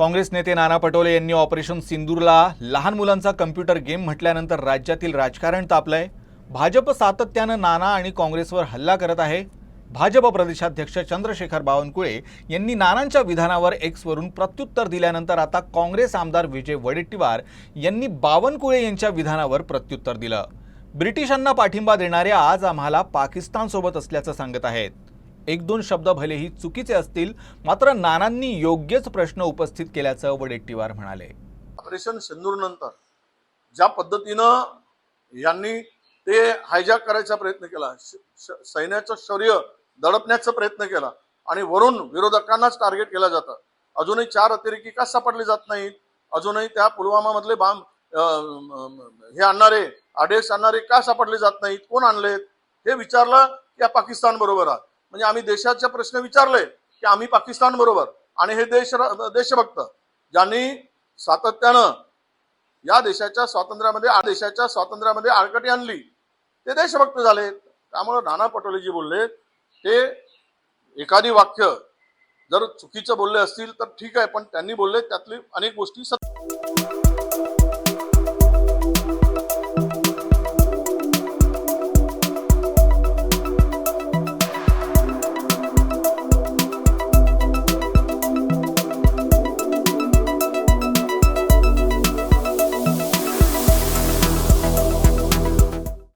काँग्रेस नेते नाना पटोले यांनी ऑपरेशन सिंदूरला लहान मुलांचा कम्प्युटर गेम म्हटल्यानंतर राज्यातील राजकारण तापलंय। भाजप सातत्याने नाना आणि काँग्रेसवर हल्ला करत आहे। भाजप प्रदेशाध्यक्ष चंद्रशेखर बावनकुळे यांनी नानांच्या विधानावर एक्सवरून प्रत्युत्तर दिल्यानंतर आता काँग्रेस आमदार विजय वडेट्टीवार यांनी बावनकुळे यांच्या विधानावर प्रत्युत्तर दिलं। ब्रिटिशांना पाठिंबा देणारे आज आम्हाला पाकिस्तानसोबत असल्याचं सांगत आहेत। एक दोन शब्द भलेही चुकीचे असतील, मात्र नानांनी योग्यच प्रश्न उपस्थित केल्याचं वडेट्टीवार म्हणाले। ऑपरेशन सिंदूर नंतर ज्या पद्धतीनं यांनी ते हायजॅक करायचा प्रयत्न केला, सैन्याचं शौर्य दडपण्याचा प्रयत्न केला आणि वरून विरोधकांनाच टार्गेट केलं जातं। अजूनही 4 अतिरेकी का सापडले जात नाहीत? अजूनही त्या पुलवामा मधले बॉम्ब हे आणणारे आदेश आणणारे का सापडले जात नाहीत? कोण आणलेत? हे विचारलं की पाकिस्तान बरोबर आहे। म्हणजे आम्ही देशाचे प्रश्न विचारले की आम्ही पाकिस्तान बरोबर, आणि हे देशभक्त ज्यांनी सातत्यानं या देशाच्या स्वातंत्र्यामध्ये आडकाठी आणली, ते देशभक्त झाले। त्यामुळे नाना पटोले जी बोलले ते एखादी वाक्य जर चुकीचं बोलले असतील तर ठीक आहे, पण त्यांनी बोलले त्यातली अनेक गोष्टी